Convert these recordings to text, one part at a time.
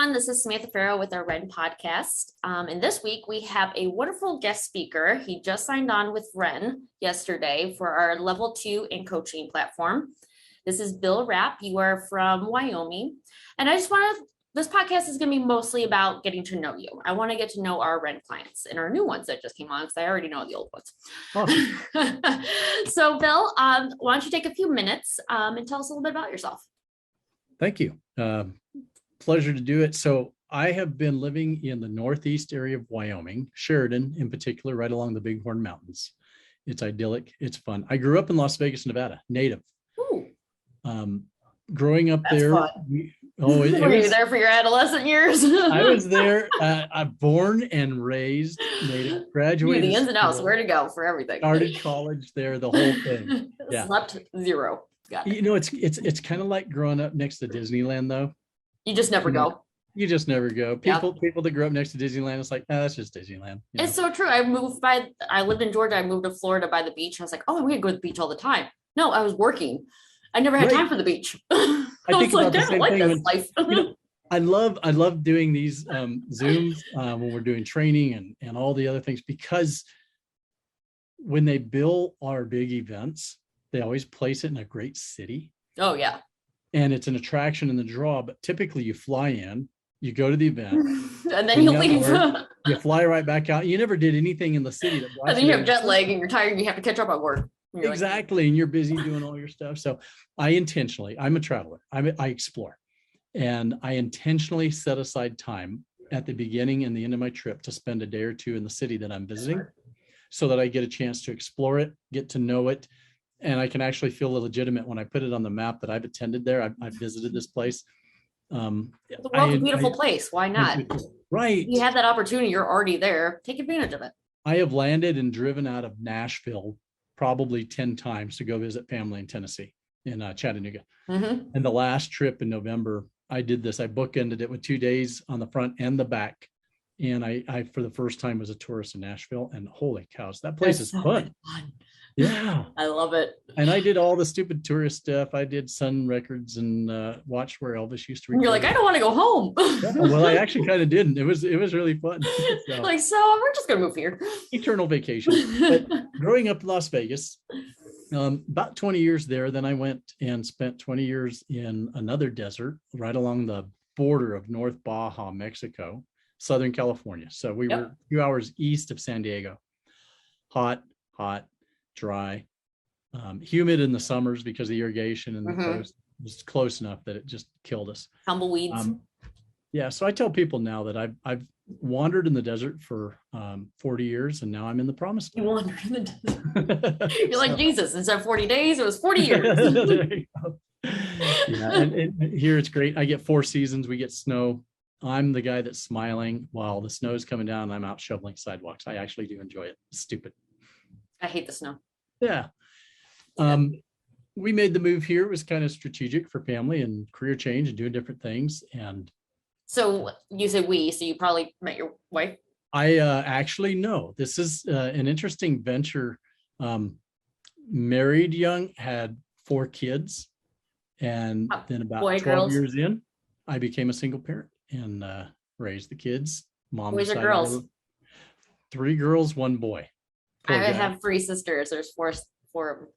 everyone. This is Samantha Farrow with our REN podcast. And this week we have a wonderful guest speaker. He just signed on with REN yesterday for our level 2 in coaching platform. This is Bill Rapp. You are from Wyoming. And this podcast is going to be mostly about getting to know you. I want to get to know our REN clients and our new ones that just came on because I already know the old ones. Awesome. So Bill, why don't you take a few minutes and tell us a little bit about yourself? Thank you. Pleasure to do it. So I have been living in the northeast area of Wyoming, Sheridan in particular, right along the Bighorn Mountains. It's idyllic. It's fun. I grew up in Las Vegas, Nevada, native. Ooh. Growing up That's there. Were you there for your adolescent years? I was there. I'm born and raised native. Graduated. The ins and outs, where to go for everything. Started college there, the whole thing. Yeah. Slept zero. Got it. You know, it's kind of like growing up next to Disneyland, though. You just never go. You just never go. People that grew up next to Disneyland, it's like, that's just Disneyland. It's so true. I lived in Georgia. I moved to Florida by the beach. I was like, oh, we could go to the beach all the time. No, I was working. I never had time for the beach. I was like, I don't like this life. I love doing these Zooms when we're doing training and all the other things, because when they bill our big events, they always place it in a great city. Oh, yeah. And it's an attraction in the draw, but typically you fly in, you go to the event, and then you leave. You fly right back out. You never did anything in the city. And then you have jet lag and you're tired and you have to catch up at work. Exactly. And you're busy doing all your stuff. So I'm a traveler. I explore. And I intentionally set aside time at the beginning and the end of my trip to spend a day or two in the city that I'm visiting, so that I get a chance to explore it, get to know it. And I can actually feel legitimate when I put it on the map that I've attended there. I've visited this place. The world's a beautiful place. Why not? Right. You have that opportunity. You're already there. Take advantage of it. I have landed and driven out of Nashville probably 10 times to go visit family in Tennessee, in Chattanooga. Mm-hmm. And the last trip in November, I did this. I bookended it with 2 days on the front and the back. And I for the first time, was a tourist in Nashville, and holy cows, that place is fun. Yeah. I love it. And I did all the stupid tourist stuff. I did Sun Records and watched where Elvis used to record. You're like, I don't want to go home. Yeah, well, I actually kind of didn't. It was really fun. So we're just going to move here. Eternal vacation. But growing up in Las Vegas, about 20 years there, then I went and spent 20 years in another desert right along the border of North Baja, Mexico, Southern California. So we were a few hours east of San Diego. Hot, dry, humid in the summers because of the irrigation, and the coast was close enough that it just killed us. Tumbleweeds. Yeah. So I tell people now that I've wandered in the desert for 40 years, and now I'm in the promised land. You wandered in the desert. You're like Jesus. Instead of 40 days, it was 40 years. There you go. Yeah. And here it's great. I get 4 seasons. We get snow. I'm the guy that's smiling while the snow's coming down. I'm out shoveling sidewalks. I actually do enjoy it. It's stupid. I hate the snow. Yeah. We made the move here. It was kind of strategic for family and career change and doing different things. And so you say we, so you probably met your wife? I actually no. This is an interesting venture. Married young, had 4 kids, and then about 12 years in, I became a single parent and raised the kids. Mom boys or girls? 3 girls, 1 boy. I have 3 sisters. There's 4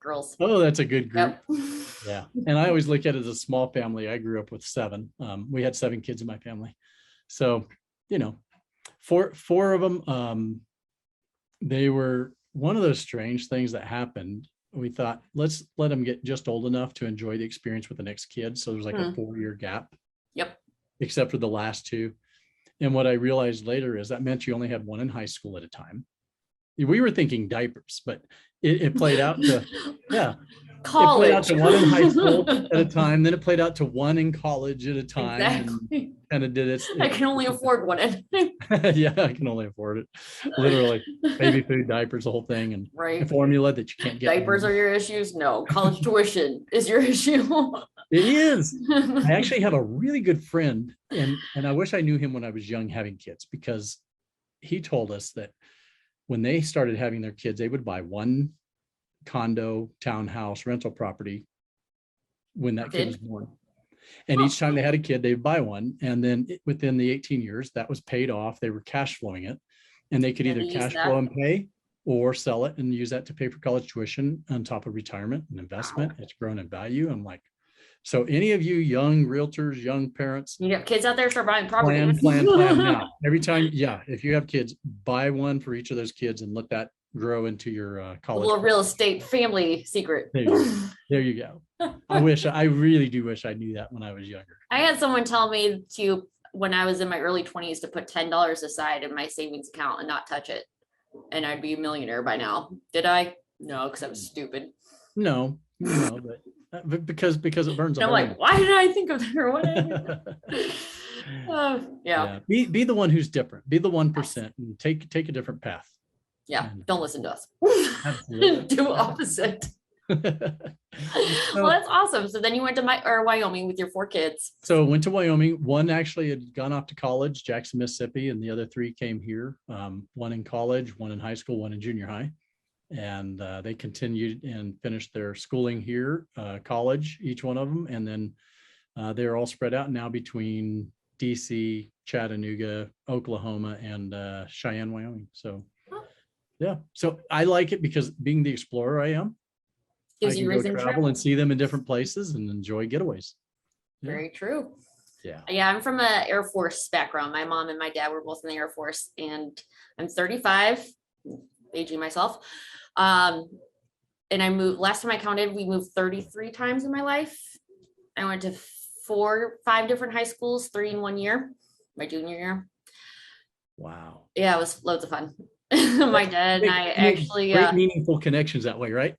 girls. Oh, that's a good group. Yep. Yeah. And I always look at it as a small family. I grew up with 7. We had 7 kids in my family. So, 4 of them, they were one of those strange things that happened. We thought, let's let them get just old enough to enjoy the experience with the next kid. So there's like a 4-year gap. Yep. Except for the last 2. And what I realized later is that meant you only had 1 in high school at a time. We were thinking diapers, but it played out to, college. It played out to 1 in high school at a time. Then it played out to 1 in college at a time. Exactly. Kind of did it. I can only afford 1. Yeah, I can only afford it. Literally, baby food, diapers, the whole thing, and right. formula that you can't get. Diapers are your issues? No. College tuition is your issue. It is. I actually have a really good friend, and I wish I knew him when I was young having kids, because he told us that when they started having their kids, they would buy 1 condo, townhouse, rental property when that kid was born. And each time they had a kid, they'd buy one. And then within the 18 years, that was paid off. They were cash flowing it. And they could either cash flow and pay or sell it and use that to pay for college tuition on top of retirement and investment. It's grown in value. I'm like, so any of you young realtors, young parents, You got kids out there, start buying property. plan now. Every time, if you have kids, buy one for each of those kids and let that grow into your college. A little real estate family secret. There you go. I really do wish I knew that when I was younger. I had someone tell me to, when I was in my early 20s, to put $10 aside in my savings account and not touch it. And I'd be a millionaire by now. Did I? No, because I was stupid. No, but because it burns. I'm like, why did I think of that? Yeah. Be the one who's different. Be the 1% and take a different path. Yeah. Don't listen to us. Absolutely. Do opposite. Well, that's awesome. So then you went to Wyoming with your 4 kids. So went to Wyoming. One actually had gone off to college, Jackson, Mississippi, and the other 3 came here. One in college, one in high school, one in junior high. And they continued and finished their schooling here, college, each one of them. And then they're all spread out now between DC, Chattanooga, Oklahoma, and Cheyenne, Wyoming. So yeah, so I like it because being the explorer I am, Gives I you can reason go to travel and see them in different places and enjoy getaways. Yeah. Very true. Yeah. I'm from an Air Force background. My mom and my dad were both in the Air Force, and I'm 35, aging myself. And I moved, last time I counted, we moved 33 times in my life. I went to 5 different high schools, 3 in 1 year, my junior year. Wow. Yeah, it was loads of fun. My dad and I actually great meaningful connections that way, right?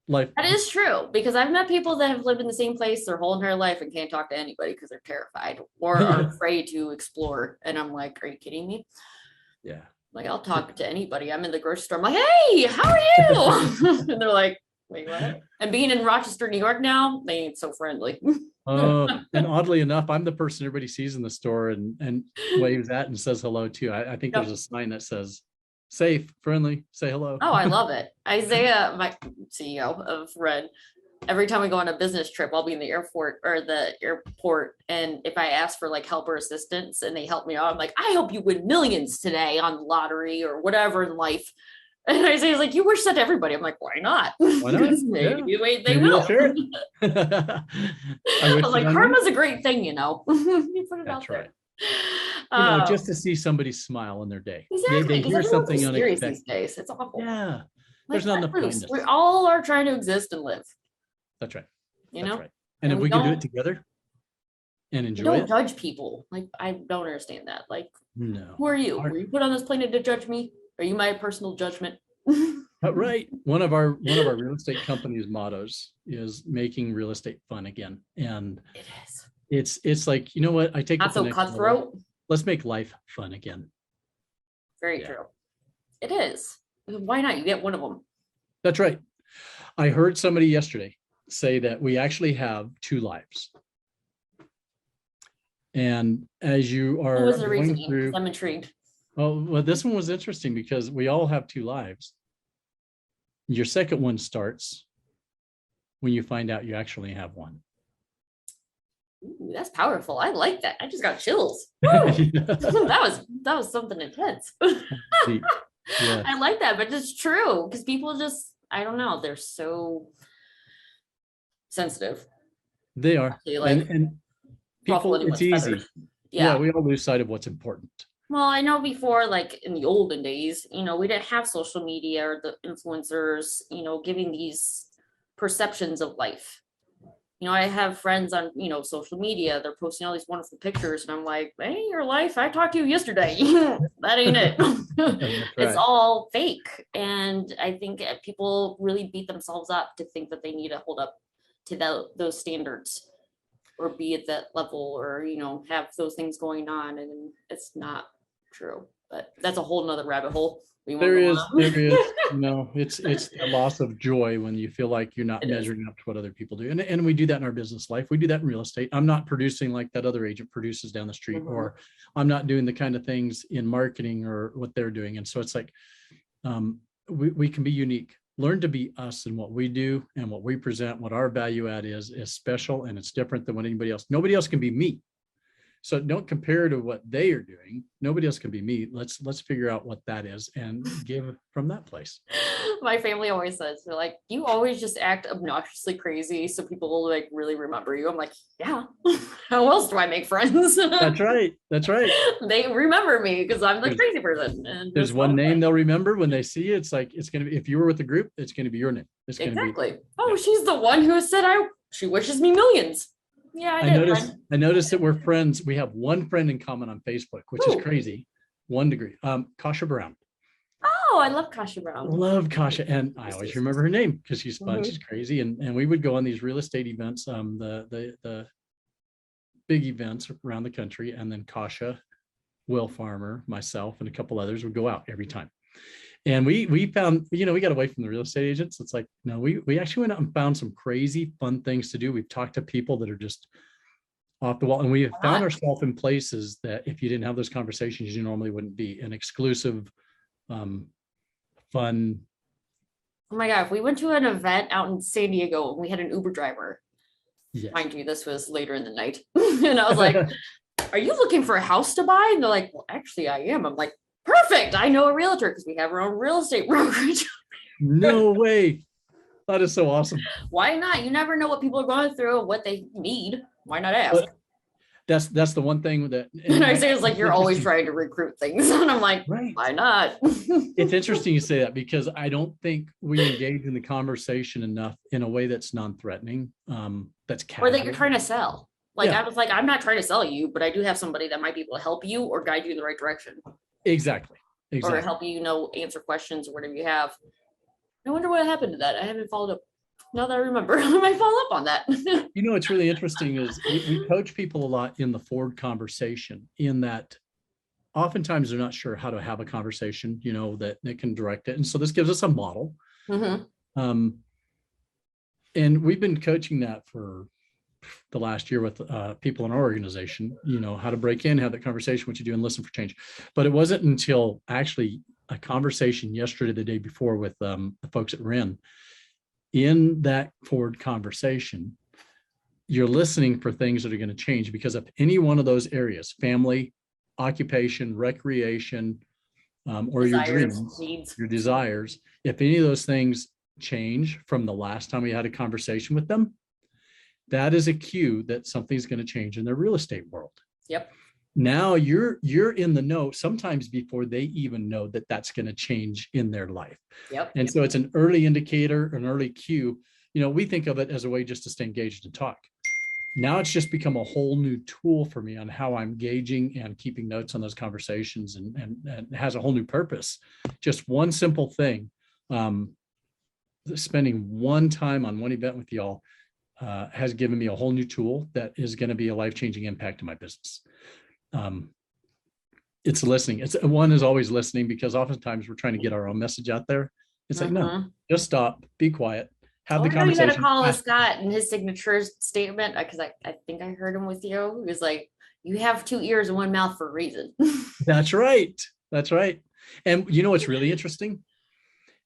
Life. That is true, because I've met people that have lived in the same place their whole entire life and can't talk to anybody because they're terrified or are afraid to explore. And I'm like, are you kidding me? Yeah. Like, I'll talk to anybody. I'm in the grocery store. I'm like, hey, how are you? And they're like, wait, what? And being in Rochester, New York now, they ain't so friendly. And oddly enough, I'm the person everybody sees in the store and waves at and says hello to. I think there's a sign that says, safe, friendly, say hello. Oh, I love it. Isaiah, my CEO of REN, every time we go on a business trip, I'll be in the airport, and if I ask for like help or assistance and they help me out, I'm like, I hope you win millions today on lottery or whatever in life. And Isaiah's like, you wish that to everybody. I'm like, why not? Why not? Maybe they will. Share it. I was like, karma's a great thing, you put it That's out there. right. Just to see somebody smile in their day. Exactly. They hear something unexpected. These days. It's awful. Yeah. There's not enough kindness. We all are trying to exist and live. That's right. Right. And if we can do it together and enjoy it. Don't judge people. Like, I don't understand that. Like, no. Who are you? Were you put on this planet to judge me? Are you my personal judgment? Right. One of our real estate company's mottos is making real estate fun again. And it is. It's like, you know what? I take not so cutthroat. Level. Let's make life fun again. Very true. It is. Why not? You get one of them. That's right. I heard somebody yesterday say that we actually have 2 lives. And as you are what was the going reasoning? through, I'm intrigued. well, this one was interesting because we all have 2 lives. Your second one starts when you find out you actually have one. Ooh, that's powerful. I like that. I just got chills. that was something intense. Yeah. I like that, but it's true because people just, I don't know, they're so sensitive. They are. Like, and people, it's easy. Yeah, we all lose sight of what's important. Well, I know before, like in the olden days, we didn't have social media or the influencers, giving these perceptions of life. I have friends on, social media, they're posting all these wonderful pictures and I'm like, hey, your life, I talked to you yesterday. That ain't it. Right. It's all fake. And I think people really beat themselves up to think that they need to hold up to those standards or be at that level or, have those things going on. And it's not true, but that's a whole nother rabbit hole. There is, it's a loss of joy when you feel like you're not measuring up to what other people do. And we do that in our business life. We do that in real estate. I'm not producing like that other agent produces down the street, or I'm not doing the kind of things in marketing or what they're doing. And so it's like, we can be unique. learn to be us and what we do and what we present, what our value add is special, and it's different than what anybody else. Nobody else can be me. So don't compare to what they are doing. Nobody else can be me. Let's figure out what that is and give from that place. My family always says, they're like, you always just act obnoxiously crazy so people will like really remember you. I'm like, yeah, how else do I make friends? That's right. That's right. They remember me because I'm the crazy person. And there's one name they'll remember when they see you. It's like, it's going to be, if you were with the group, it's going to be your name. It's going to be. Oh, she's the one who said she wishes me millions. Yeah, I noticed that we're friends. We have one friend in common on Facebook, which is crazy. 1 degree. Kasha Brown. Oh, I love Kasha Brown. Love Kasha. And I always remember her name because she's fun. She's crazy. And we would go on these real estate events, the big events around the country. And then Kasha, Will Farmer, myself, and a couple others would go out every time. And we found, we got away from the real estate agents. It's like, no, we actually went out and found some crazy fun things to do. We've talked to people that are just off the wall, and we have found ourselves in places that if you didn't have those conversations, you normally wouldn't be. An exclusive, fun. Oh my God, we went to an event out in San Diego and we had an Uber driver. Yes. Mind you, this was later in the night. And I was like, are you looking for a house to buy? And they're like, well, actually I am. I'm like, perfect. I know a realtor because we have our own real estate brokerage. No way. That is so awesome. Why not? You never know what people are going through, what they need. Why not ask? But that's the one thing that. And I say it's like, you're always trying to recruit things. And I'm like, why not? It's interesting you say that because I don't think we engage in the conversation enough in a way that's non-threatening. That's casual. Or that you're trying to sell. Like, I was like, I'm not trying to sell you, but I do have somebody that might be able to help you or guide you in the right direction. Exactly. Or help you, answer questions or whatever you have. I wonder what happened to that. I haven't followed up. Now that I remember, I might follow up on that. What's really interesting is we coach people a lot in the forward conversation, in that oftentimes they're not sure how to have a conversation, that they can direct it. And so this gives us a model. And we've been coaching that for the last year with people in our organization, how to break in, have that conversation, what you do, and listen for change. But it wasn't until actually a conversation yesterday, the day before, with the folks at REN. In that forward conversation, you're listening for things that are going to change, because if any one of those areas, family, occupation, recreation, or your dreams, your desires, if any of those things change from the last time we had a conversation with them, that is a cue that something's going to change in their real estate world. Yep. Now you're in the know, sometimes before they even know that that's going to change in their life. Yep. And so it's an early indicator, an early cue. We think of it as a way just to stay engaged and talk. Now it's just become a whole new tool for me on how I'm gauging and keeping notes on those conversations, and it has a whole new purpose. Just one simple thing, spending one time on one event with y'all has given me a whole new tool that is going to be a life-changing impact in my business. It's listening. One is always listening, because oftentimes we're trying to get our own message out there. It's like, no, just stop, be quiet, have the conversation. You got to call Scott and his signature statement, because I think I heard him with you. He was like, you have 2 ears and 1 mouth for a reason. That's right. That's right. And what's really interesting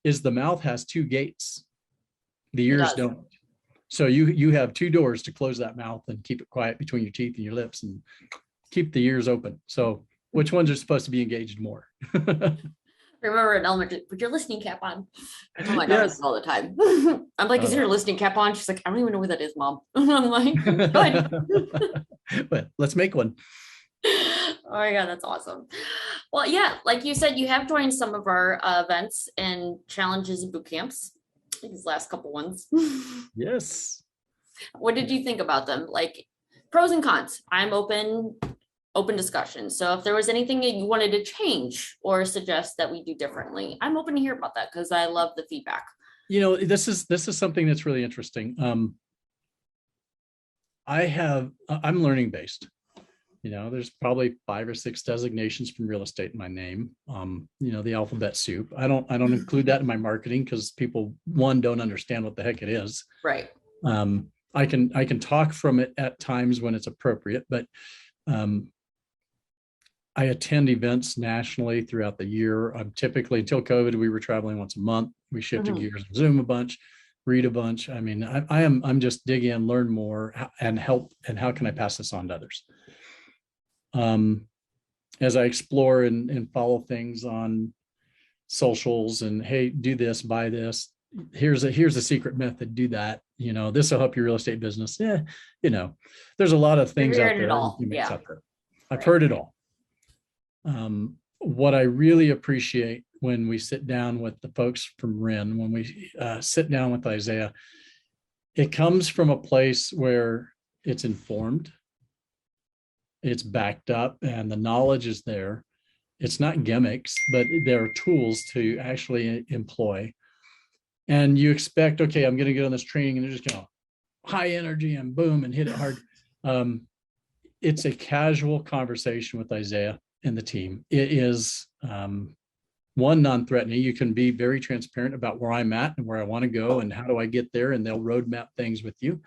is the mouth has 2 gates. The ears don't. So you have 2 doors to close that mouth and keep it quiet between your teeth and your lips, and keep the ears open. So which ones are supposed to be engaged more? Remember in elementary, put your listening cap on. I tell my daughter all the time. I'm like, is your listening cap on? She's like, I don't even know what that is, Mom. I'm like, good. But let's make one. Oh my God, that's awesome. Well, yeah, like you said, you have joined some of our events and challenges and boot camps. These last couple ones. Yes. What did you think about them? Like, pros and cons. I'm open discussion. So if there was anything that you wanted to change or suggest that we do differently, I'm open to hear about that, because I love the feedback. This is something that's really interesting. I'm learning based. There's probably 5 or 6 designations from real estate in my name. The alphabet soup. I don't include that in my marketing, because people, one, don't understand what the heck it is. Right. I can talk from it at times when it's appropriate, but I attend events nationally throughout the year. I'm typically, until COVID, we were traveling once a month. We shifted gears and Zoom a bunch, read a bunch. I mean, I'm just dig in, learn more, and help. And how can I pass this on to others? As I explore and follow things on socials and, hey, do this, buy this. Here's a secret method. Do that. This will help your real estate business. Yeah, there's a lot of things out there. Yeah. I've heard it all. What I really appreciate when we sit down with the folks from REN, when we sit down with Isaiah, it comes from a place where it's informed, it's backed up, and the knowledge is there. It's not gimmicks, but there are tools to actually employ. And you expect, okay, I'm going to get on this training and they're just going to high energy and boom and hit it hard. It's a casual conversation with Isaiah and the team. It is one, non-threatening. You can be very transparent about where I'm at and where I want to go and how do I get there, and they'll roadmap things with you.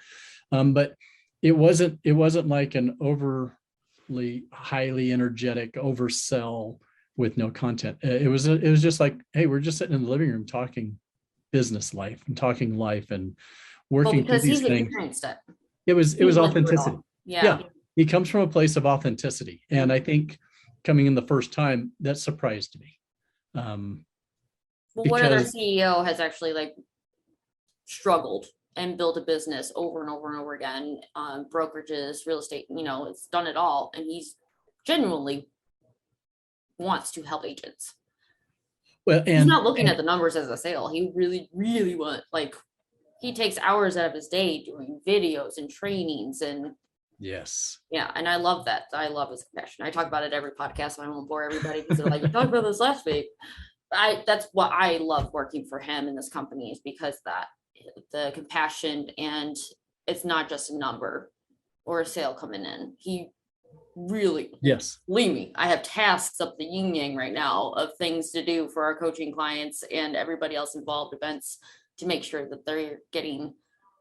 But it wasn't like an overly highly energetic oversell with no content. It was just like, hey, we're just sitting in the living room talking business life and talking life and working through these things. It was authenticity. Yeah. He comes from a place of authenticity, and I think coming in the first time, that surprised me. What other CEO has actually struggled and built a business over and over and over again, brokerages, real estate, it's done it all, and he's genuinely wants to help agents. Well, and he's not looking at the numbers as a sale. He really, really he takes hours out of his day doing videos and trainings and yes. Yeah. And I love that. I love his compassion. I talk about it every podcast, so I won't bore everybody because they're like, we talked about this last week. That's what I love working for him in this company, is because the compassion, and it's not just a number or a sale coming in. He really, yes, believe me, I have tasks up the yin yang right now of things to do for our coaching clients and everybody else involved, events, to make sure that they're getting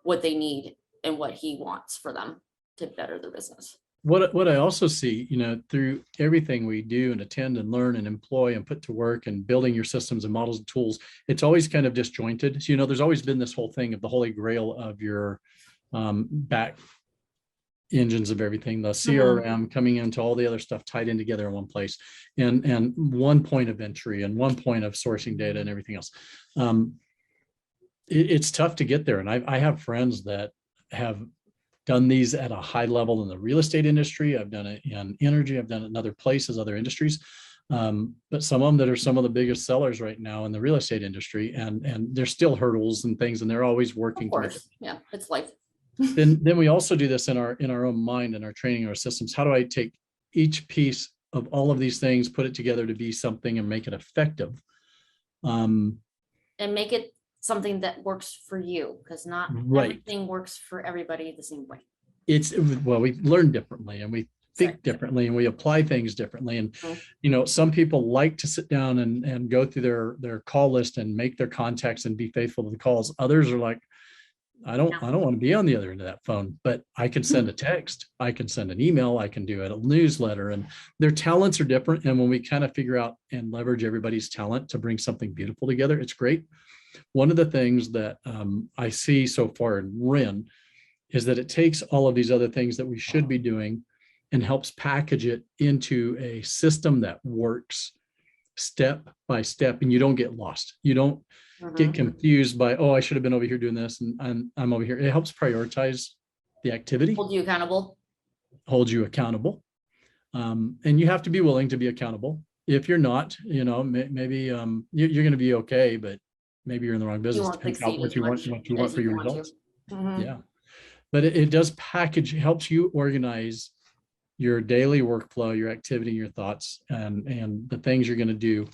what they need and what he wants for them to better their business. What I also see, through everything we do and attend and learn and employ and put to work and building your systems and models and tools, it's always kind of disjointed. So, there's always been this whole thing of the holy grail of your back engines of everything, the CRM coming into all the other stuff tied in together in one place, and one point of entry and one point of sourcing data and everything else. It's tough to get there. And I have friends that have done these at a high level in the real estate industry. I've done it in energy. I've done it in other places, other industries. But some of them that are some of the biggest sellers right now in the real estate industry, and there's still hurdles and things, and they're always working. Of course. Yeah, it's life. then we also do this in our own mind, in our training, our systems. How do I take each piece of all of these things, put it together to be something and make it effective? And make it something that works for you, because not everything works for everybody the same way. We learn differently, and we think differently, and we apply things differently. And some people like to sit down and go through their call list and make their contacts and be faithful to the calls. Others are like, I don't want to be on the other end of that phone, but I can send a text, I can send an email, I can do a newsletter, and their talents are different. And when we kind of figure out and leverage everybody's talent to bring something beautiful together, it's great. One of the things that I see so far in REN is that it takes all of these other things that we should be doing and helps package it into a system that works step by step, and you don't get lost. You don't get confused by, I should have been over here doing this, and I'm over here. It helps prioritize the activity. Hold you accountable. And you have to be willing to be accountable. If you're not, maybe you're going to be okay, but maybe you're in the wrong business to pick out what you want for your results. Yeah. But it does package, helps you organize your daily workflow, your activity, your thoughts, and the things you're going to do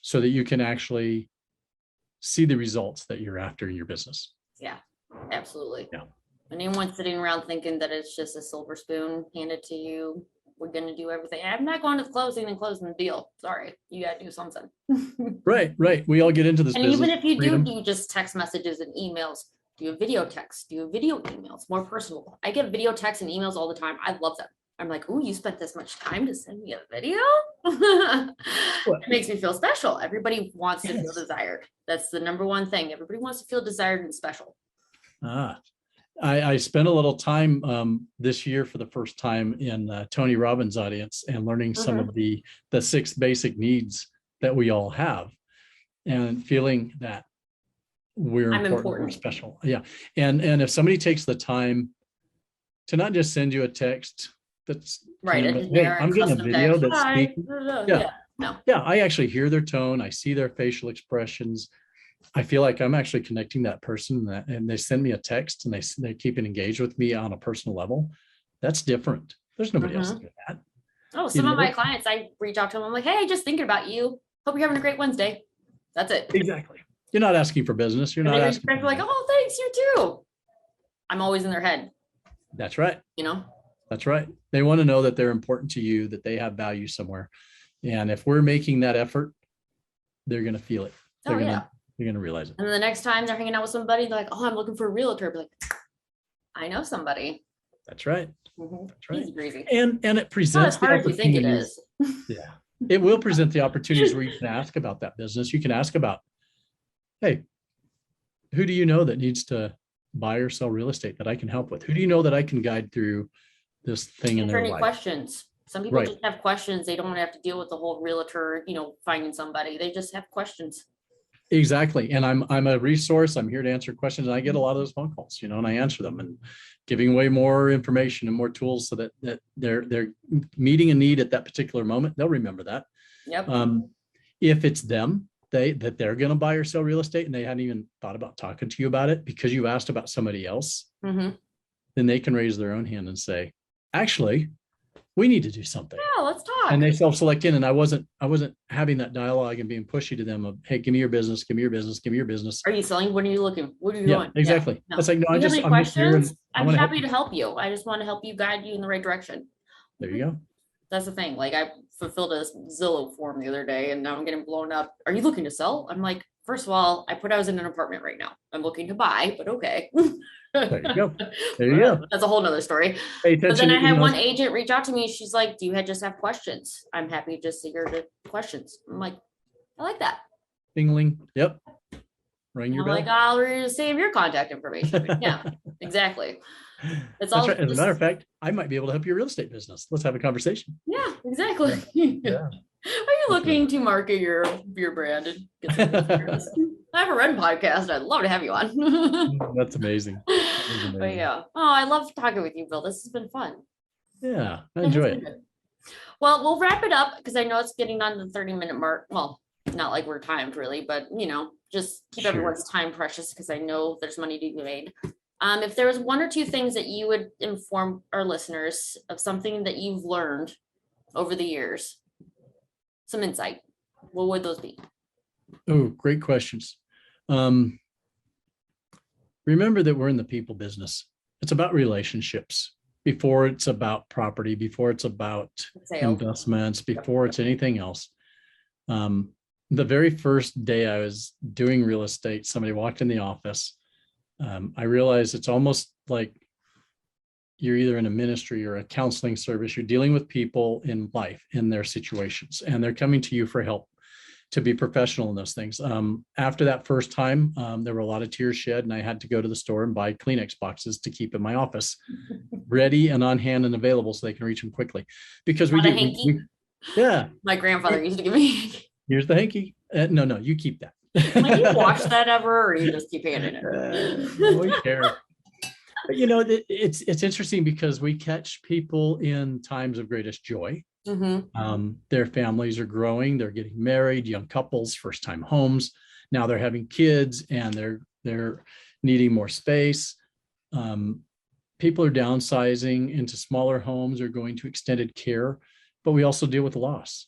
so that you can actually see the results that you're after in your business. Yeah, absolutely. Yeah. Anyone sitting around thinking that it's just a silver spoon handed to you, we're going to do everything. I'm not going to closing and closing the deal. Sorry, you got to do something. Right. We all get into this and business. Even if you do just text messages and emails, do a video text, do a video emails, more personal. I get video texts and emails all the time. I love them. I'm like, oh, you spent this much time to send me a video? It makes me feel special. Everybody wants to feel desired. That's the number one thing. Everybody wants to feel desired and special. I spent a little time this year for the first time in Tony Robbins' audience and learning some of the 6 basic needs that we all have, and feeling that we're important, we're special. Yeah. And if somebody takes the time to not just send you a text that's right, hey, I'm getting a video that's speaking. Yeah, I actually hear their tone, I see their facial expressions. I feel like I'm actually connecting that person, and they send me a text and they keep engaged with me on a personal level. That's different. There's nobody else doing that. Oh, some of my clients, I reach out to them. I'm like, hey, just thinking about you. Hope you're having a great Wednesday. That's it. Exactly. You're not asking for business. You're not asking. They're like, oh, thanks, you too. I'm always in their head. That's right. You know? That's right. They want to know that they're important to you, that they have value somewhere. And if we're making that effort, they're going to feel it. They're going to realize it. And then the next time they're hanging out with somebody, they're like, oh, I'm looking for a realtor. Be like, I know somebody. That's right. That's right. Easy breezy. And it presents the opportunities. You think it is. Yeah. It will present the opportunities where you can ask about that business. You can ask about, hey, who do you know that needs to buy or sell real estate that I can help with? Who do you know that I can guide through this thing in their life? Questions. Some people just have questions. They don't want to have to deal with the whole realtor, finding somebody. They just have questions. Exactly. And I'm a resource. I'm here to answer questions. And I get a lot of those phone calls, and I answer them, and giving away more information and more tools so that they're meeting a need at that particular moment. They'll remember that. Yep. If it's them, they're going to buy or sell real estate and they hadn't even thought about talking to you about it because you asked about somebody else, then they can raise their own hand and say, actually, we need to do something. Yeah, let's talk. And they self-select in, and I wasn't having that dialogue and being pushy to them of, hey, give me your business, give me your business, give me your business. Are you selling? What are you looking? What are you doing? Exactly. Yeah, no. That's like, no, I'm just here. And I'm happy to help you. I just want to help you, guide you in the right direction. There you go. That's the thing. Like, I fulfilled a Zillow form the other day and now I'm getting blown up. Are you looking to sell? I'm like, first of all, I was in an apartment right now. I'm looking to buy, but okay. There you go. There you go. That's a whole nother story. But then I had one agent reach out to me. She's like, do you just have questions? I'm happy just to hear the questions. I'm like, I like that. Dingling. Yep. Ring your bell. Like, I'll save your contact information. Yeah, exactly. That's all. Right. As a matter of fact, I might be able to help your real estate business. Let's have a conversation. Yeah, exactly. Yeah. Are you looking to market your brand and get some business? I have a REN podcast. I'd love to have you on. That's amazing. But yeah. Oh, I love talking with you, Bill. This has been fun. Yeah, I enjoy it. Well, we'll wrap it up because I know it's getting on the 30-minute mark. Well, not like we're timed really, but just keep everyone's time precious because I know there's money to be made. If there was one or two things that you would inform our listeners of something that you've learned over the years, some insight, what would those be? Oh, great questions. Remember that we're in the people business. It's about relationships before it's about property, before it's about investments, before it's anything else. The very first day I was doing real estate, somebody walked in the office. I realized it's almost like you're either in a ministry or a counseling service. You're dealing with people in life, in their situations, and they're coming to you for help, to be professional in those things. After that first time, there were a lot of tears shed, and I had to go to the store and buy Kleenex boxes to keep in my office, ready and on hand and available so they can reach them quickly. Because we do. Yeah. My grandfather used to give me. Here's the hanky. No, you keep that. Like, you watch that ever, or you just keep handing it? We care. But it's interesting because we catch people in times of greatest joy. Their families are growing, they're getting married, young couples, first time homes. Now they're having kids and they're needing more space. People are downsizing into smaller homes or going to extended care, but we also deal with loss.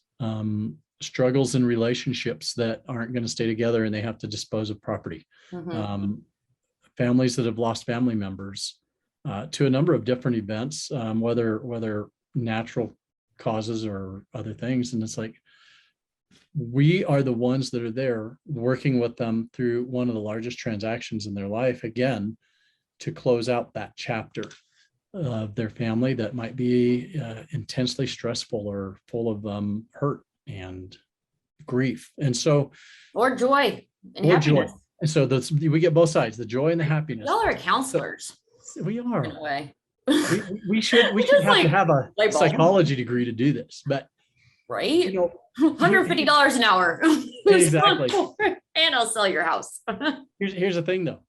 Struggles in relationships that aren't going to stay together and they have to dispose of property. Families that have lost family members to a number of different events, whether natural causes or other things. And it's like, we are the ones that are there working with them through one of the largest transactions in their life, again, to close out that chapter. of their family that might be intensely stressful or full of hurt and grief. And so, or joy and or joy. happiness. And so we get both sides, the joy and the happiness. Y'all are counselors. So we are. In a way. We should have to have a psychology degree to do this, but right? You know, $150 an hour. Exactly. And I'll sell your house. Here's the thing though.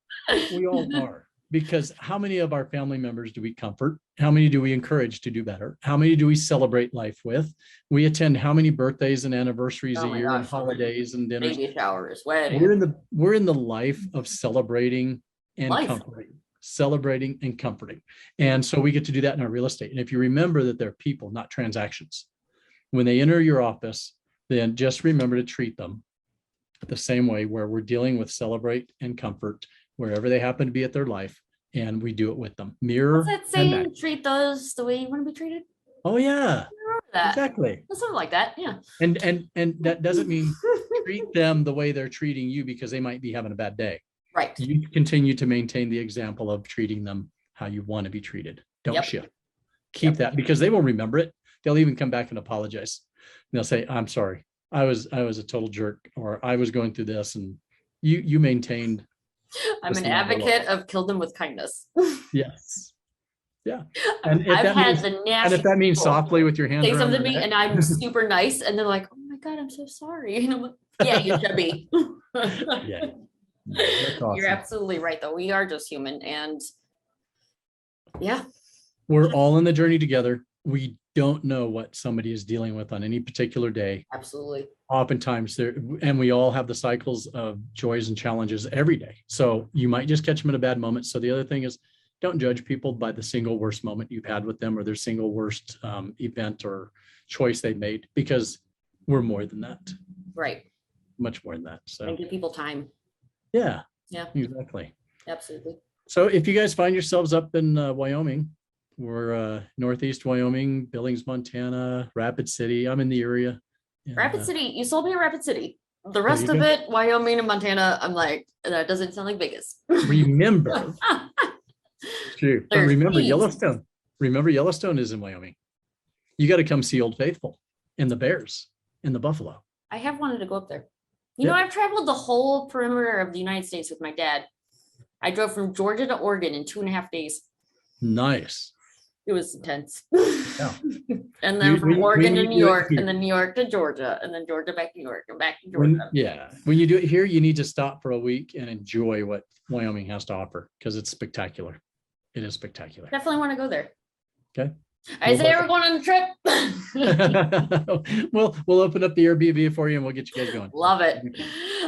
We all are, because how many of our family members do we comfort? How many do we encourage to do better? How many do we celebrate life with? We attend how many birthdays and anniversaries a year, and holidays and dinners? Baby showers, weddings. We're in the life of celebrating and comforting. Celebrating and comforting. And so we get to do that in our real estate. And if you remember that they're people, not transactions, when they enter your office, then just remember to treat them the same way, where we're dealing with celebrate and comfort wherever they happen to be at their life, and we do it with them. Mirror. What's that saying? Treat those the way you want to be treated. Oh yeah, exactly. Something like that. Yeah. And that doesn't mean treat them the way they're treating you because they might be having a bad day. Right. You continue to maintain the example of treating them how you want to be treated. Don't shift. Keep that, because they will remember it. They'll even come back and apologize. And they'll say, I'm sorry. I was a total jerk, or I was going through this, and you maintained. I'm an advocate of kill them with kindness. Yes. Yeah. And if that means softly with your hands say something to me and I'm super nice, and they're like, oh my God, I'm so sorry. And I'm like, yeah, you should be. Yeah. That's awesome. You're absolutely right though. We are just human, and we're all in the journey together. We don't know what somebody is dealing with on any particular day. Absolutely. Oftentimes and we all have the cycles of joys and challenges every day. So you might just catch them in a bad moment. So the other thing is, don't judge people by the single worst moment you've had with them, or their single worst event or choice they made, because we're more than that. Right. Much more than that. So and give people time. Yeah. Yeah. Exactly. Absolutely. So if you guys find yourselves up in Wyoming, we're Northeast Wyoming, Billings, Montana, Rapid City. I'm in the area. And, Rapid City. You sold me a Rapid City. The rest of it, Wyoming and Montana, I'm like, that doesn't sound like Vegas. Remember. True. But remember Yellowstone. Remember Yellowstone is in Wyoming. You got to come see Old Faithful and the bears and the buffalo. I have wanted to go up there. You know, I've traveled the whole perimeter of the United States with my dad. I drove from Georgia to Oregon in 2.5 days. Nice. It was intense. Yeah. And then from Oregon to New York, and then New York to Georgia, and then Georgia back to New York, and back to Georgia. When you do it here, you need to stop for a week and enjoy what Wyoming has to offer, because it's spectacular. It is spectacular. Definitely want to go there. Okay. Isaiah, we're going on the trip. We'll open up the Airbnb for you, and we'll get you guys going. Love it.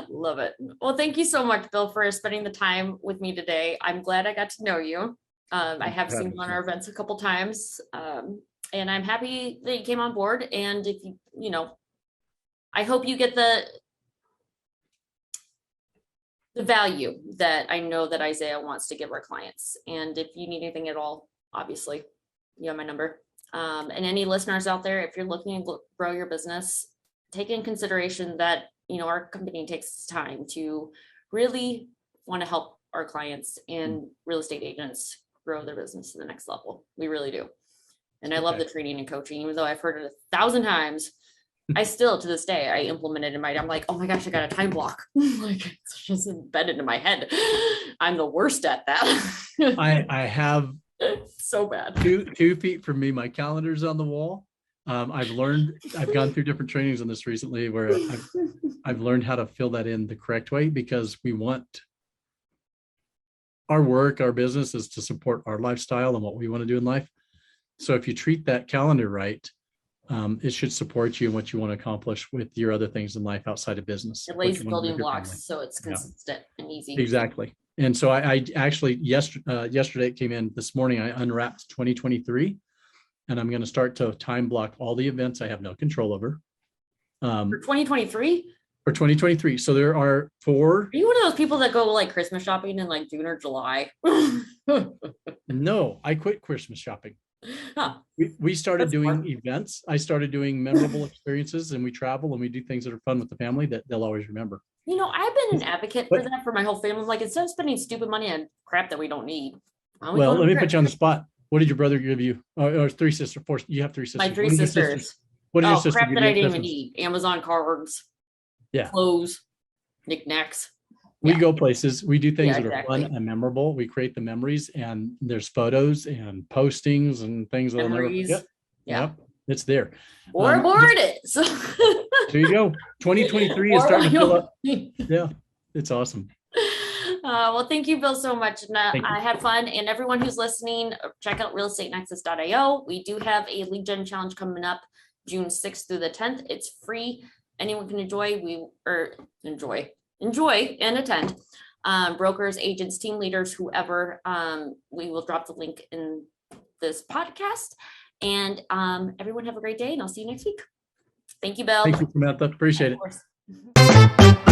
Love it. Well, thank you so much, Bill, for spending the time with me today. I'm glad I got to know you. I have seen you on our events a couple times, and I'm happy that you came on board. And if I hope you get the value that I know that Isaiah wants to give our clients. And if you need anything at all, obviously, you have my number. And any listeners out there, if you're looking to grow your business, take in consideration that, our company takes time to really want to help our clients and real estate agents grow their business to the next level. We really do. And I love the training and coaching, even though I've heard it 1,000 times. I still, to this day, I implement it I'm like, oh my gosh, I got a time block. Like, it's just embedded in my head. I'm the worst at that. I have so bad. 2 feet from me, my calendar's on the wall. I've gone through different trainings on this recently, where I've learned how to fill that in the correct way, because we want our work, our business is to support our lifestyle and what we want to do in life. So if you treat that calendar right, it should support you in what you want to accomplish with your other things in life outside of business. It lays building blocks, so it's consistent and easy. Exactly. And so I actually, yesterday it came in this morning, I unwrapped 2023, and I'm going to start to time block all the events I have no control over. For 2023? For 2023. So there are 4. Are you one of those people that go like Christmas shopping in like June or July? No, I quit Christmas shopping. Huh. We started doing events. I started doing memorable experiences, and we travel and we do things that are fun with the family that they'll always remember. I've been an advocate for that for my whole family. Like, instead of spending stupid money on crap that we don't need. Well, let me put you on the spot. What did your brother give you? Or three sisters? Four? You have three sisters. My three What did your sisters. What did your Oh, sister crap give that you I at didn't even Christmas? eat. Amazon cards, Yeah. clothes, knickknacks. We Yeah. go places. We do things Yeah, that are fun exactly. and memorable. We create the memories, and there's photos and postings and things that I'll never Memories. forget. Yeah. Yep, it's there. Or it is. There you go. 2023 is Or starting to fill up. Wyoming. Yeah, it's awesome. Well, thank you, Bill, so much. And, Thank you. I had fun. And everyone who's listening, check out realestatenexus.io. We do have a lead gen challenge coming up June 6th through the 10th. It's free. Anyone can enjoy and attend. Brokers, agents, team leaders, whoever. We will drop the link in this podcast. And everyone have a great day, and I'll see you next week. Thank you, Bill. Thank you, Samantha. Appreciate Of it. course.